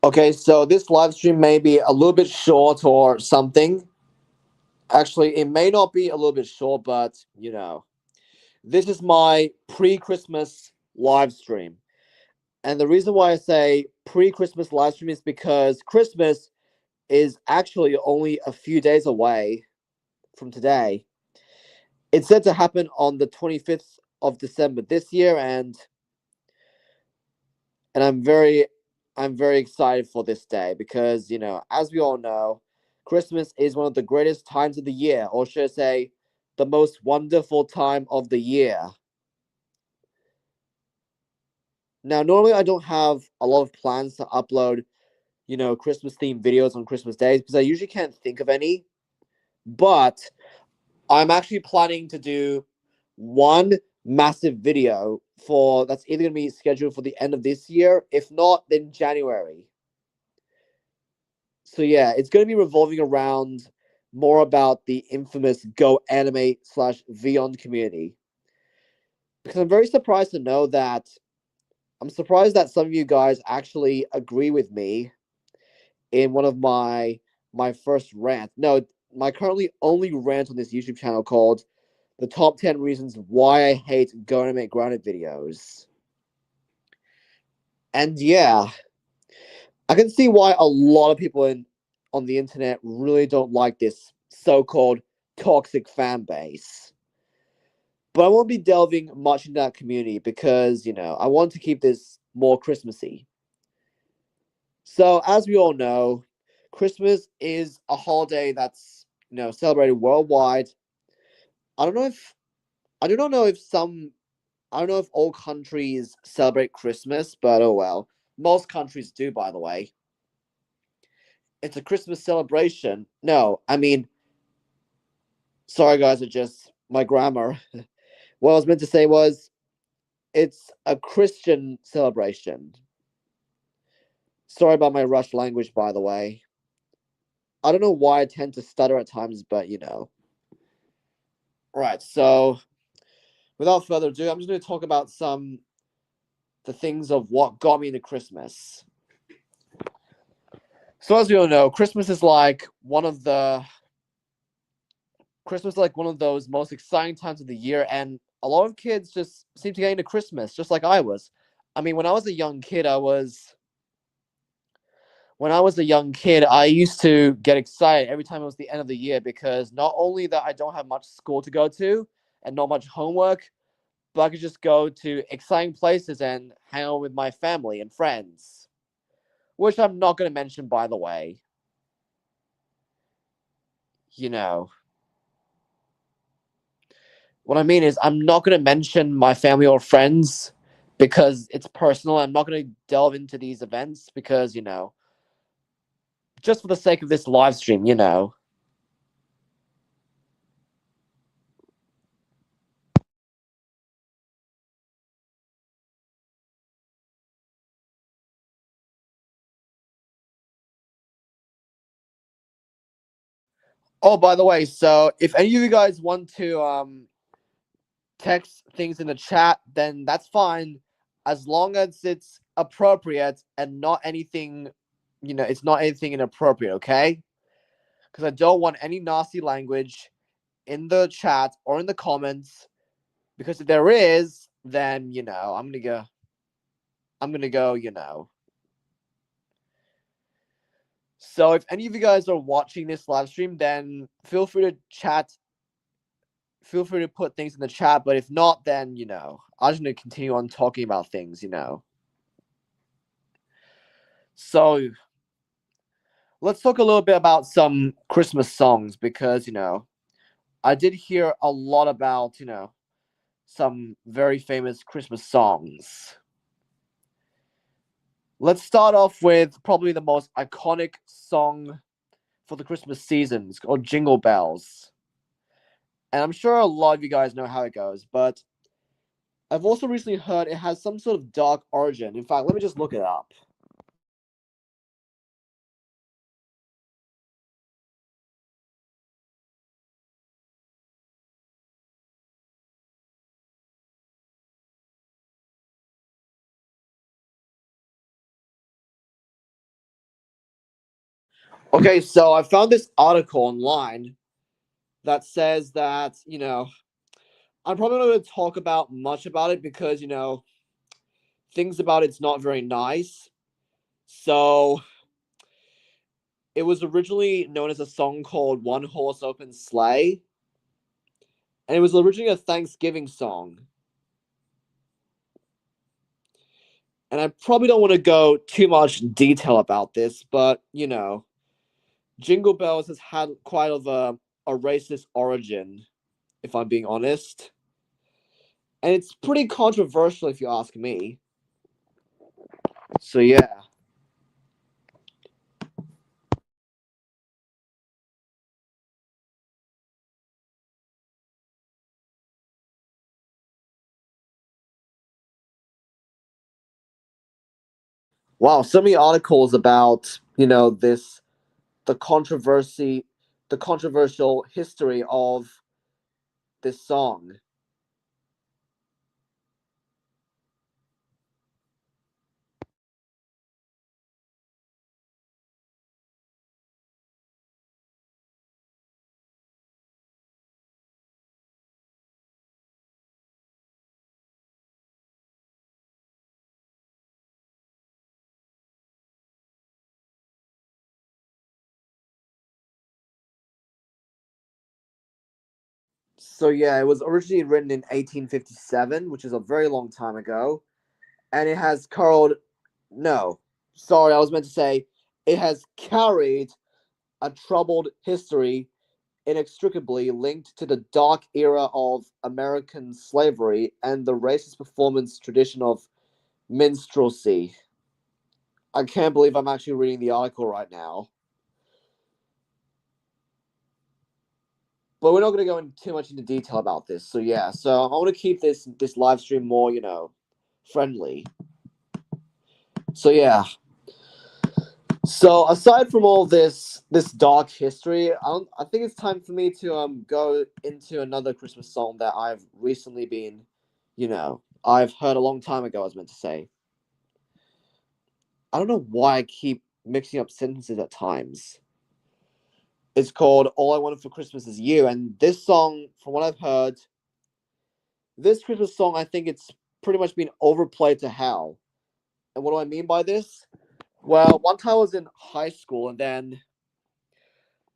Okay, so this live stream may be a little bit short or something. Actually, it may not be a little bit short, but this is my pre-Christmas live stream. And the reason why I say pre-Christmas live stream is because Christmas is actually only a few days away from today. It's said to happen on the 25th of December this year, and I'm very excited for this day because, as we all know, Christmas is one of the greatest times of the year, or should I say, the most wonderful time of the year. Now, normally I don't have a lot of plans to upload, Christmas themed videos on Christmas days because I usually can't think of any. But I'm actually planning to do one massive video for that's either going to be scheduled for the end of this year, if not, then January. So yeah, it's going to be revolving around more about the infamous Go Anime slash Vyond community. Because I'm very surprised to know that I'm surprised that some of you guys actually agree with me in one of my first rant. No, my currently only rant on this YouTube channel called the top 10 reasons why I hate Go Anime Grounded videos. And yeah, I can see why a lot of people on the internet really don't like this so-called toxic fan base. But I won't be delving much into that community because, I want to keep this more Christmassy. So, as we all know, Christmas is a holiday that's, celebrated worldwide. I don't know if I do not know if some I don't know if all countries celebrate Christmas, but oh well. Most countries do, by the way. It's a Christmas celebration. No, I mean, sorry guys, it's just my grammar. What I was meant to say was it's a Christian celebration. Sorry about my Rush language, by the way. I don't know why I tend to stutter at times, but Right, so without further ado, I'm just going to talk about the things of what got me into Christmas. So as we all know, Christmas is like one of those most exciting times of the year, and a lot of kids just seem to get into Christmas, just like I was. I mean, when I was a young kid, I used to get excited every time it was the end of the year because not only that I don't have much school to go to and not much homework, but I could just go to exciting places and hang out with my family and friends, which I'm not going to mention, by the way. You know, what I mean is, I'm not going to mention my family or friends because it's personal. I'm not going to delve into these events because, just for the sake of this live stream. Oh, by the way, so if any of you guys want to text things in the chat, then that's fine, as long as it's appropriate and not anything, it's not anything inappropriate, okay? Because I don't want any nasty language in the chat or in the comments. Because if there is, then I'm gonna go. So if any of you guys are watching this live stream, then feel free to chat. Feel free to put things in the chat. But if not, then I'm just gonna continue on talking about things. So let's talk a little bit about some Christmas songs because I did hear a lot about some very famous Christmas songs. Let's start off with probably the most iconic song for the Christmas season. It's called Jingle Bells. And I'm sure a lot of you guys know how it goes, but I've also recently heard it has some sort of dark origin. In fact, let me just look it up. Okay, so I found this article online that says that, I'm probably not going to talk about much about it because, things about it's not very nice. So it was originally known as a song called One Horse Open Sleigh, and it was originally a Thanksgiving song. And I probably don't want to go too much detail about this, but, Jingle Bells has had quite of a racist origin, if I'm being honest. And it's pretty controversial if you ask me. So yeah. Wow, so many articles about, this the controversy the controversial history of this song. So yeah, it was originally written in 1857, which is a very long time ago, and it has curled no, sorry, I was meant to say it has carried a troubled history inextricably linked to the dark era of American slavery and the racist performance tradition of minstrelsy. I can't believe I'm actually reading the article right now. But we're not going to go into too much into detail about this. So yeah, so I want to keep this live stream more, friendly. So yeah. So aside from all this dark history, I think it's time for me to go into another Christmas song that I've recently been, I've heard a long time ago. I was meant to say. I don't know why I keep mixing up sentences at times. It's called "All I Wanted for Christmas Is You," and this song, from what I've heard, this Christmas song, I think it's pretty much been overplayed to hell. And what do I mean by this? Well, one time I was in high school, and then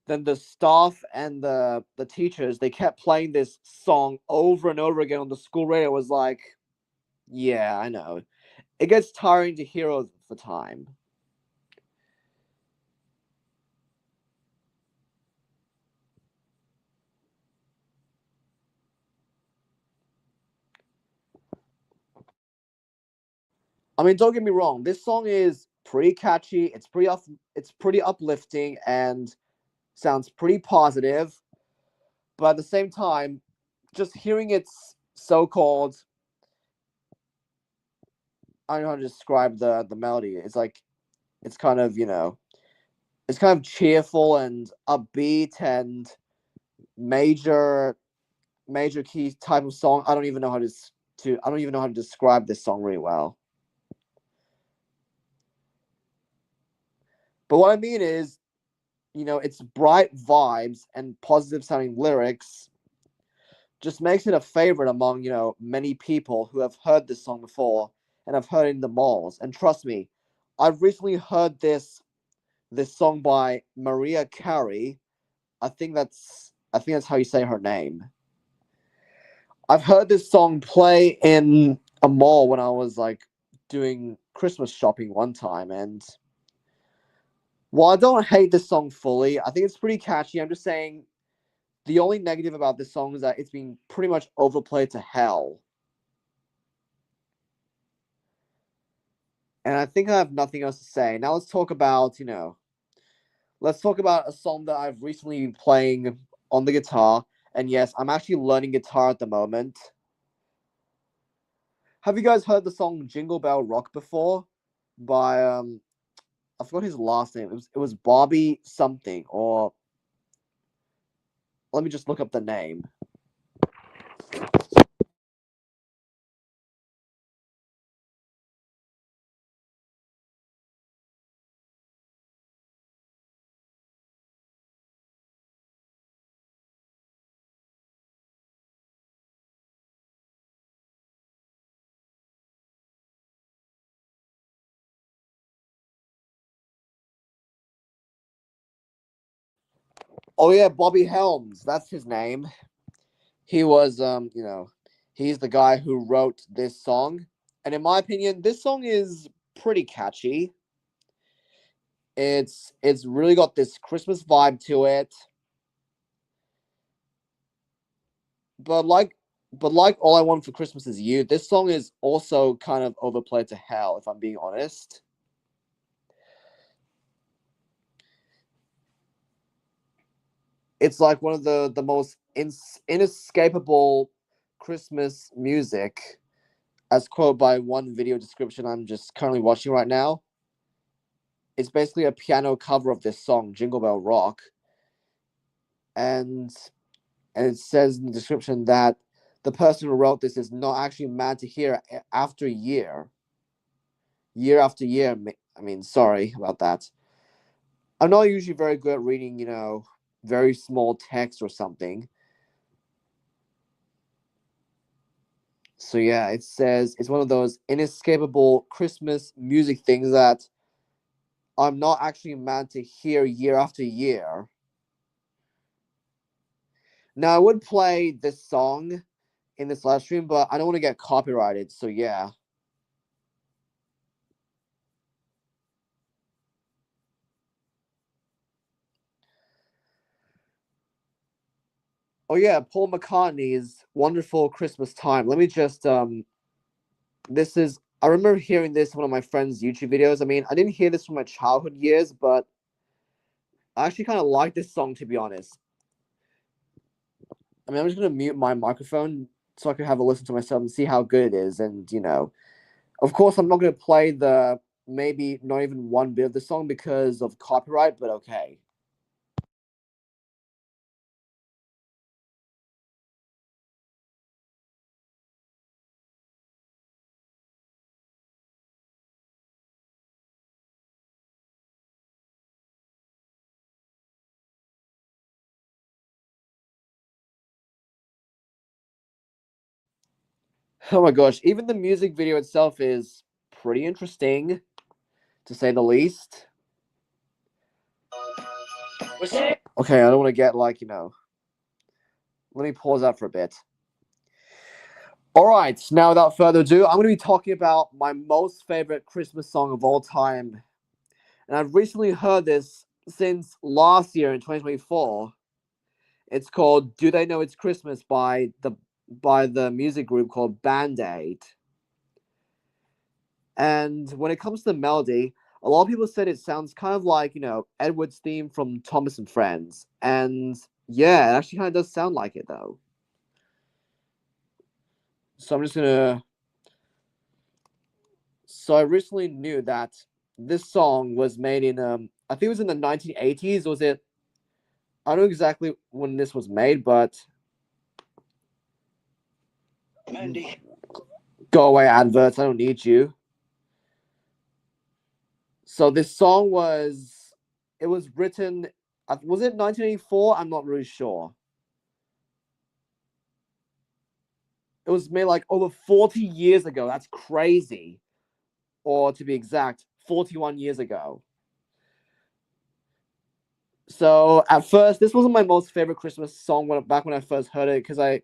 the staff and the teachers, they kept playing this song over and over again on the school radio. It was like, yeah, I know. It gets tiring to hear all the time. I mean, don't get me wrong. This song is pretty catchy. It's pretty uplifting and sounds pretty positive. But at the same time, just hearing its so-called, I don't know how to describe the melody. It's like it's kind of it's kind of cheerful and upbeat and major major key type of song. I don't even know how I don't even know how to describe this song really well. But what I mean is, it's bright vibes and positive sounding lyrics just makes it a favorite among, many people who have heard this song before and have heard it in the malls. And trust me, I've recently heard this song by Maria Carey. I think that's how you say her name. I've heard this song play in a mall when I was like doing Christmas shopping one time, and while I don't hate this song fully, I think it's pretty catchy. I'm just saying the only negative about this song is that it's been pretty much overplayed to hell. And I think I have nothing else to say. Now let's talk about a song that I've recently been playing on the guitar. And yes, I'm actually learning guitar at the moment. Have you guys heard the song Jingle Bell Rock before? By I forgot his last name. It was Bobby something, or let me just look up the name. Oh yeah, Bobby Helms. That's his name. He was he's the guy who wrote this song. And in my opinion, this song is pretty catchy. It's really got this Christmas vibe to it. But like All I Want for Christmas Is You, this song is also kind of overplayed to hell, if I'm being honest. It's like one of the most inescapable Christmas music, as quoted by one video description I'm just currently watching right now. It's basically a piano cover of this song, Jingle Bell Rock. And it says in the description that the person who wrote this is not actually mad to hear after year after year. I mean, sorry about that. I'm not usually very good at reading, very small text or something. So yeah, it says it's one of those inescapable Christmas music things that I'm not actually mad to hear year after year. Now, I would play this song in this live stream, but I don't want to get copyrighted, so yeah. Oh yeah, Paul McCartney's Wonderful Christmas Time. Let me just this is I remember hearing this in one of my friend's YouTube videos. I mean, I didn't hear this from my childhood years, but I actually kind of like this song, to be honest. I mean, I'm just gonna mute my microphone so I can have a listen to myself and see how good it is. And of course, I'm not gonna play the maybe not even one bit of the song because of copyright, but okay. Oh my gosh, even the music video itself is pretty interesting, to say the least. Okay, I don't want to get let me pause that for a bit. All right, now without further ado, I'm going to be talking about my most favorite Christmas song of all time. And I've recently heard this since last year in 2024. It's called Do They Know It's Christmas by the music group called Band Aid. And when it comes to the melody, a lot of people said it sounds kind of like, Edward's theme from Thomas and Friends. And yeah, it actually kind of does sound like it, though. So I'm just going to. So I recently knew that this song was made in, I think it was in the 1980s. Was it? I don't know exactly when this was made, but. Mandy. Go away, adverts. I don't need you. So this song it was written, was it 1984? I'm not really sure. It was made like over 40 years ago. That's crazy. Or to be exact, 41 years ago. So at first, this wasn't my most favorite Christmas song back when I first heard it, because I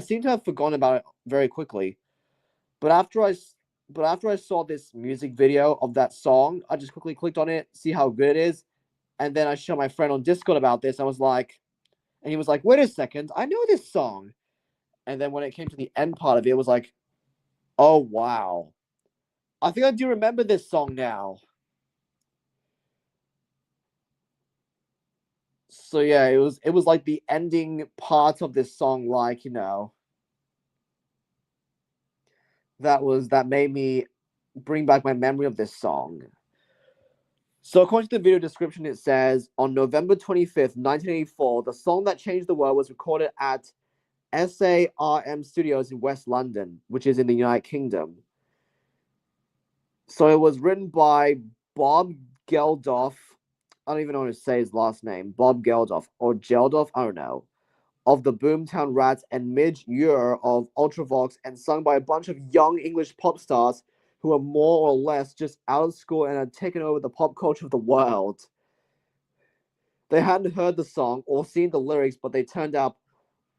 seem to have forgotten about it very quickly. But after I saw this music video of that song, I just quickly clicked on it, see how good it is, and then I showed my friend on Discord about this. And he was like, "Wait a second, I know this song." And then when it came to the end part of it, it was like, "Oh wow, I think I do remember this song now." So yeah, it was like the ending part of this song, that made me bring back my memory of this song. So according to the video description, it says on November 25th, 1984, the song that changed the world was recorded at SARM Studios in West London, which is in the United Kingdom. So it was written by Bob Geldof. I don't even know how to say his last name. Bob Geldof or Geldof, I don't know. Of the Boomtown Rats and Midge Ure of Ultravox, and sung by a bunch of young English pop stars who are more or less just out of school and are taking over the pop culture of the world. They hadn't heard the song or seen the lyrics, but they turned up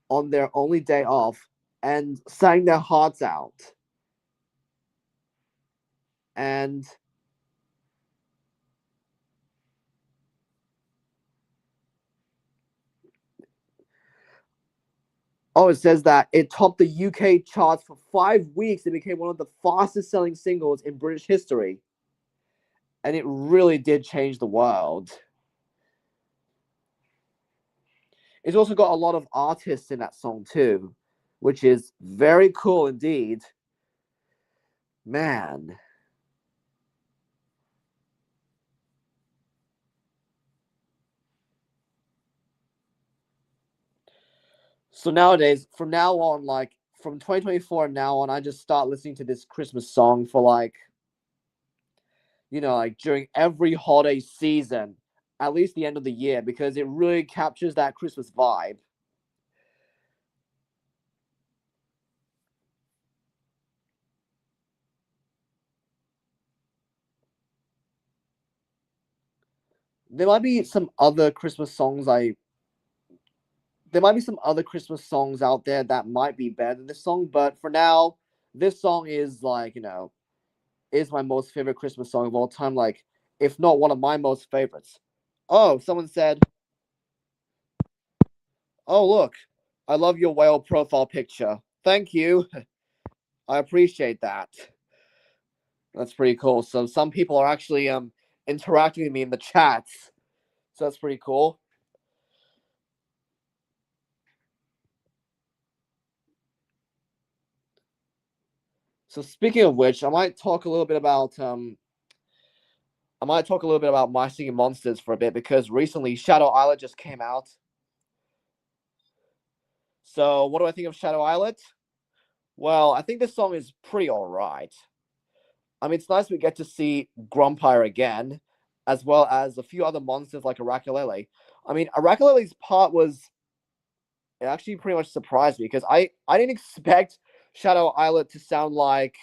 on their only day off and sang their hearts out. And oh, it says that it topped the UK charts for 5 weeks. It became one of the fastest selling singles in British history. And it really did change the world. It's also got a lot of artists in that song too, which is very cool indeed. Man. So nowadays, from now on, like from 2024 now on, I just start listening to this Christmas song for like, like during every holiday season, at least the end of the year, because it really captures that Christmas vibe. There might be some other Christmas songs there might be some other Christmas songs out there that might be better than this song, but for now, this song is like, is my most favorite Christmas song of all time, like, if not one of my most favorites. Oh, someone said, oh, look, I love your whale profile picture. Thank you. I appreciate that. That's pretty cool. So some people are actually interacting with me in the chats. So that's pretty cool. So speaking of which, I might talk a little bit about My Singing Monsters for a bit, because recently Shadow Islet just came out. So what do I think of Shadow Islet? Well, I think this song is pretty alright. I mean, it's nice we get to see Grumpire again, as well as a few other monsters like Arakalele. I mean, Arakalele's part was, it actually pretty much surprised me, because I didn't expect Shadow Islet to sound like,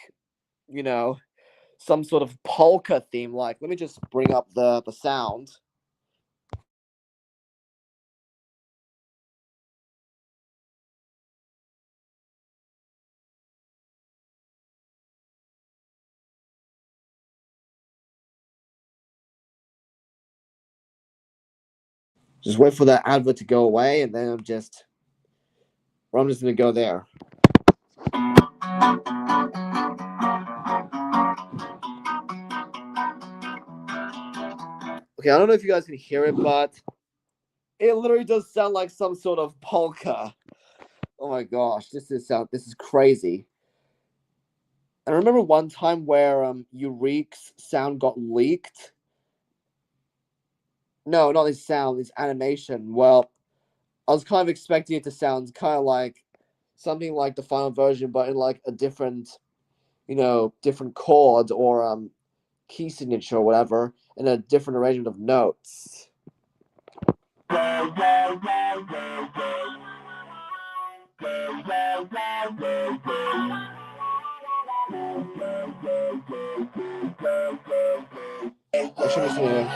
some sort of polka theme. Like, let me just bring up the sound. Just wait for that advert to go away, and then I'm just gonna go there. Okay, I don't know if you guys can hear it, but it literally does sound like some sort of polka. Oh my gosh, this is crazy. And I remember one time where Eureka's sound got leaked. No, not his sound, his animation. Well, I was kind of expecting it to sound kind of like something like the final version, but in like a different, different chord or key signature or whatever, in a different arrangement of notes. I should have seen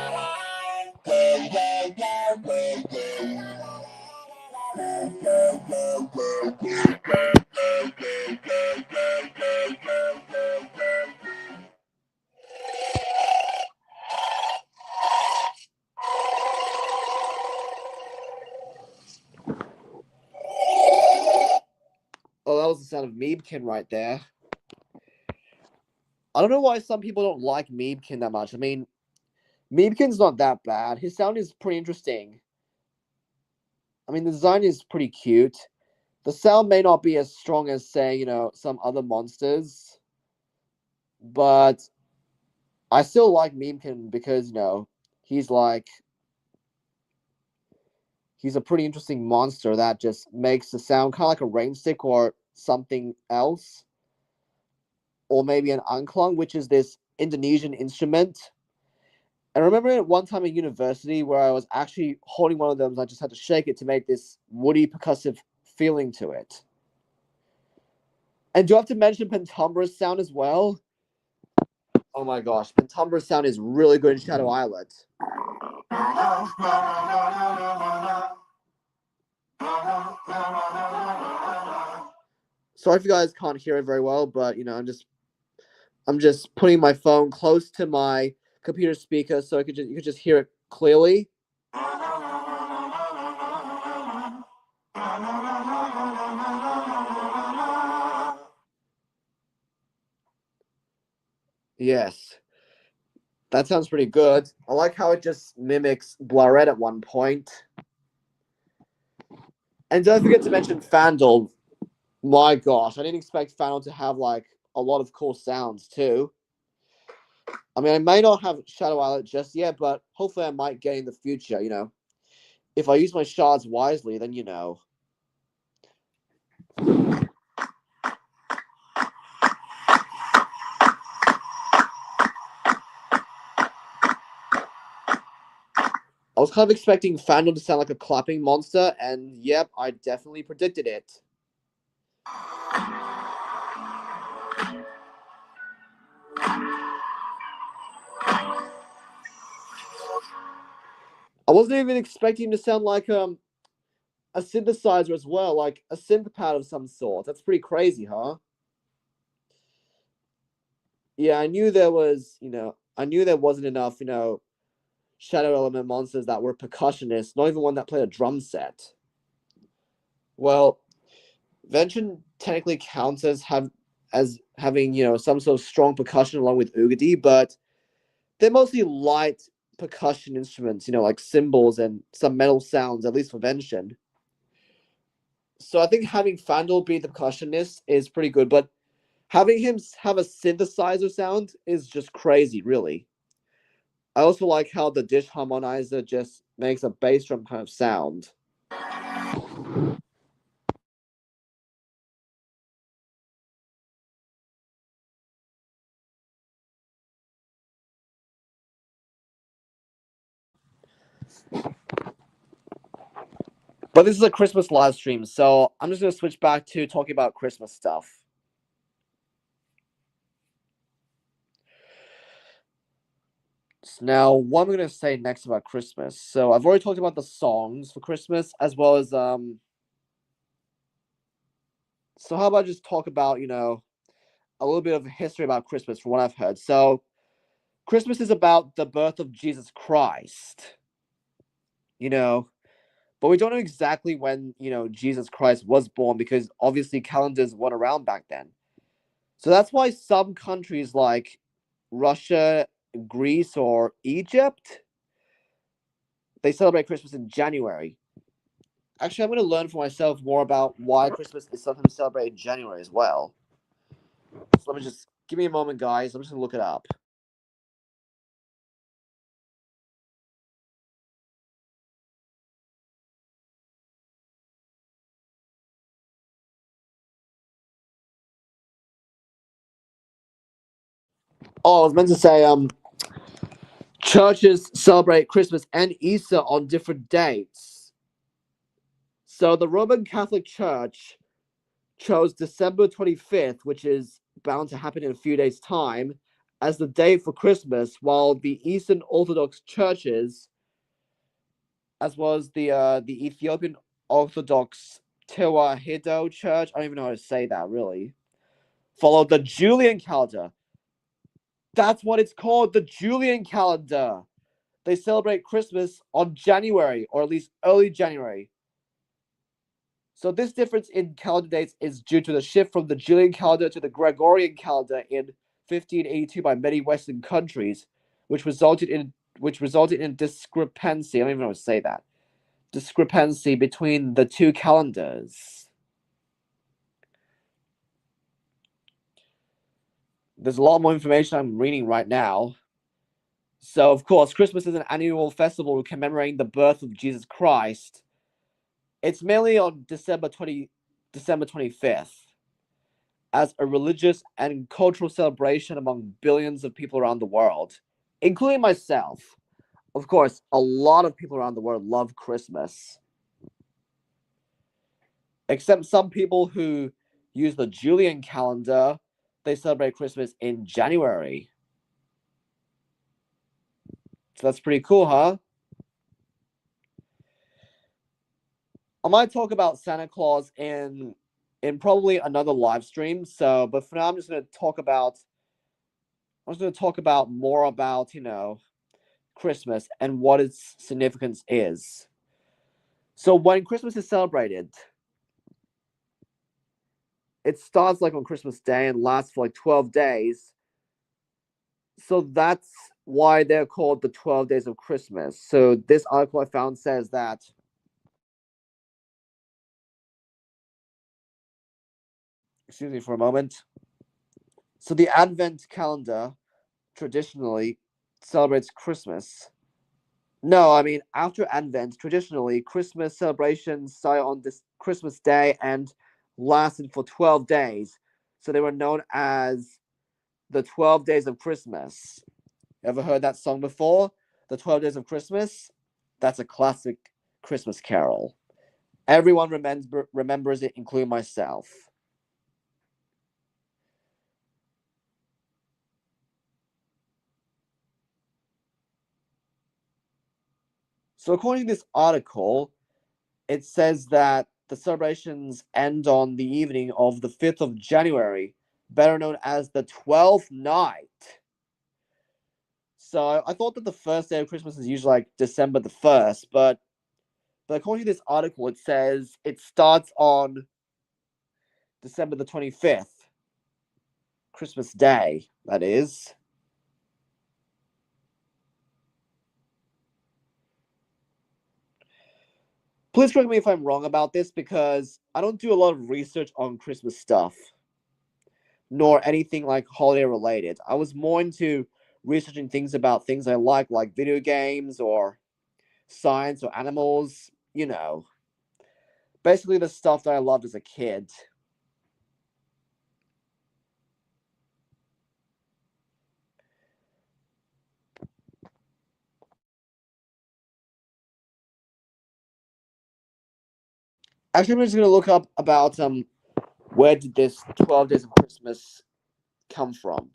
Oh, that was the sound of Meebkin right there. I don't know why some people don't like Meebkin that much. I mean, Meebkin's not that bad. His sound is pretty interesting. I mean, the design is pretty cute. The sound may not be as strong as, say, some other monsters, but I still like Memekin because, he's like, he's a pretty interesting monster that just makes the sound kind of like a rain stick or something else. Or maybe an angklung, which is this Indonesian instrument. And I remember at one time in university where I was actually holding one of them, and I just had to shake it to make this woody percussive feeling to it. And do I have to mention Pentumbra's sound as well? Oh my gosh, Pentumbra's sound is really good in Shadow Islet. Sorry if you guys can't hear it very well, but I'm just putting my phone close to my computer speaker so you could just hear it clearly. Yes, that sounds pretty good. I like how it just mimics Blurred at one point. And don't forget to mention Fandle. My gosh, I didn't expect Fandle to have like a lot of cool sounds too. I mean, I may not have Shadow Islet just yet, but hopefully I might get in the future, If I use my shards wisely, then I was kind of expecting Fandom to sound like a clapping monster, and yep, I definitely predicted it. I wasn't even expecting to sound like a synthesizer as well, like a synth pad of some sort. That's pretty crazy, huh? Yeah, I knew there wasn't enough, Shadow Element monsters that were percussionists, not even one that played a drum set. Well, Vention technically counts as having, some sort of strong percussion along with Ugadi, but they're mostly light percussion instruments, like cymbals and some metal sounds, at least for Vention. So I think having Fandel be the percussionist is pretty good, but having him have a synthesizer sound is just crazy, really. I also like how the dish harmonizer just makes a bass drum kind of sound. But this is a Christmas live stream, so I'm just going to switch back to talking about Christmas stuff. So now, what am I going to say next about Christmas? So I've already talked about the songs for Christmas, as well as So how about I just talk about a little bit of history about Christmas from what I've heard. So Christmas is about the birth of Jesus Christ. You know, but we don't know exactly when Jesus Christ was born because obviously calendars weren't around back then. So that's why some countries like Russia, Greece, or Egypt, they celebrate Christmas in January. Actually, I'm going to learn for myself more about why Christmas is sometimes celebrated in January as well. So let me just give me a moment, guys. I'm just going to look it up. Oh, I was meant to say, churches celebrate Christmas and Easter on different dates. So the Roman Catholic Church chose December 25th, which is bound to happen in a few days' time, as the date for Christmas, while the Eastern Orthodox churches, as well as the Ethiopian Orthodox Tewahedo Church, I don't even know how to say that really, followed the Julian calendar. That's what it's called, the Julian calendar. They celebrate Christmas on January, or at least early January. So this difference in calendar dates is due to the shift from the Julian calendar to the Gregorian calendar in 1582 by many Western countries, which resulted in discrepancy. I don't even know how to say that. Discrepancy between the two calendars. There's a lot more information I'm reading right now. So, of course, Christmas is an annual festival commemorating the birth of Jesus Christ. It's mainly on December 25th. As a religious and cultural celebration among billions of people around the world, including myself. Of course, a lot of people around the world love Christmas. Except some people who use the Julian calendar, they celebrate Christmas in January. So that's pretty cool, huh? I might talk about Santa Claus in probably another live stream. So, but for now, I'm just going to talk about more about Christmas and what its significance is. So when Christmas is celebrated, it starts like on Christmas Day and lasts for like 12 days. So that's why they're called the 12 days of Christmas. So this article I found says that excuse me for a moment. So the Advent calendar traditionally celebrates Christmas. No, I mean after Advent, traditionally Christmas celebrations started on this Christmas Day and lasted for 12 days. So they were known as the 12 days of Christmas. Ever heard that song before? The 12 Days of Christmas? That's a classic Christmas carol. Everyone remembers it, including myself. So, according to this article, it says that the celebrations end on the evening of the 5th of January, better known as the 12th night. So, I thought that the first day of Christmas is usually like December the 1st, but according to this article, it says it starts on December the 25th, Christmas Day, that is. Please correct me if I'm wrong about this because I don't do a lot of research on Christmas stuff, nor anything like holiday related. I was more into researching things about things I like video games or science or animals, basically the stuff that I loved as a kid. Actually, I'm just going to look up about where did this 12 Days of Christmas come from.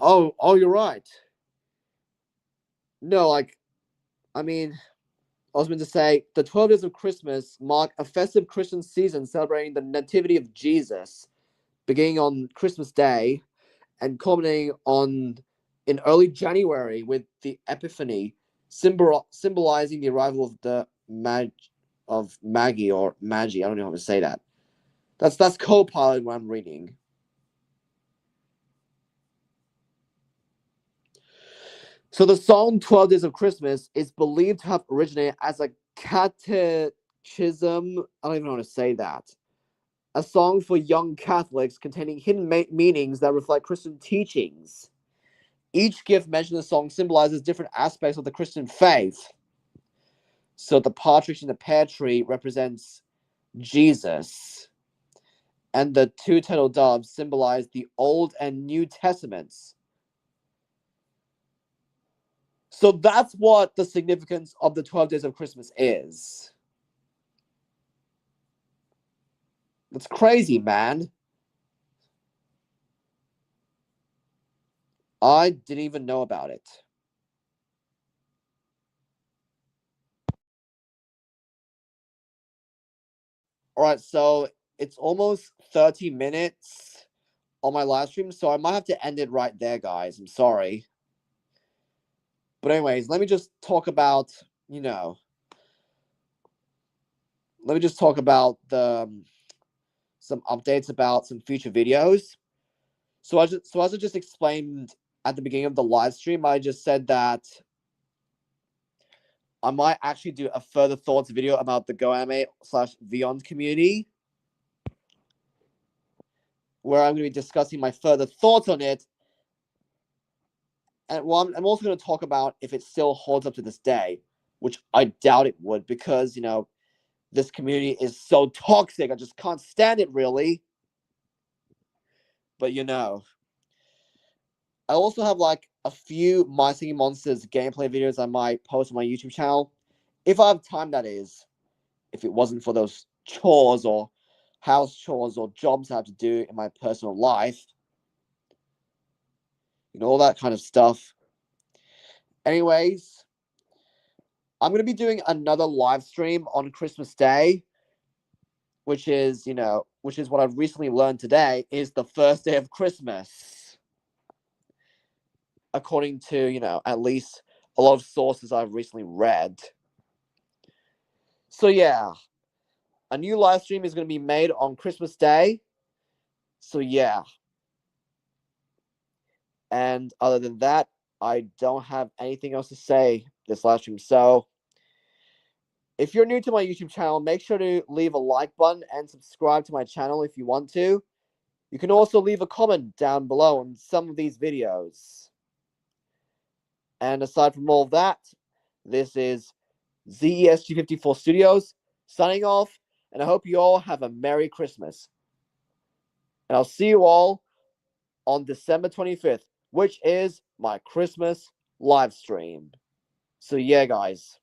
Oh, you're right. No, I mean, I was meant to say the 12 days of Christmas mark a festive Christian season celebrating the nativity of Jesus, beginning on Christmas Day and culminating on in early January with the Epiphany, symbolizing the arrival of the Maggie or Magi. I don't know how to say that. That's co-pilot what I'm reading. So the song 12 Days of Christmas is believed to have originated as a catechism. I don't even know how to say that. A song for young Catholics containing hidden meanings that reflect Christian teachings. Each gift mentioned in the song symbolizes different aspects of the Christian faith. So the partridge in the pear tree represents Jesus, and the two turtle doves symbolize the Old and New Testaments. So that's what the significance of the 12 Days of Christmas is. That's crazy, man. I didn't even know about it. All right, so it's almost 30 minutes on my live stream, so I might have to end it right there, guys. I'm sorry. But anyways, let me just talk about, let me just talk about some updates about some future videos. So as I just explained at the beginning of the live stream, I just said that I might actually do a further thoughts video about the Go Anime / Beyond community, where I'm going to be discussing my further thoughts on it. And well, I'm also going to talk about if it still holds up to this day, which I doubt it would, because this community is so toxic. I just can't stand it, really. But I also have like a few My Singing Monsters gameplay videos I might post on my YouTube channel. If I have time, that is. If it wasn't for those chores or house chores or jobs I have to do in my personal life. All that kind of stuff. Anyways, I'm going to be doing another live stream on Christmas Day, which is what I've recently learned today is the first day of Christmas. According to, at least a lot of sources I've recently read. So yeah, a new live stream is going to be made on Christmas Day. So yeah. And other than that, I don't have anything else to say this live stream. So if you're new to my YouTube channel, make sure to leave a like button and subscribe to my channel if you want to. You can also leave a comment down below on some of these videos. And aside from all of that, this is ZESG54 Studios signing off, and I hope you all have a Merry Christmas. And I'll see you all on December 25th, which is my Christmas live stream. So yeah, guys.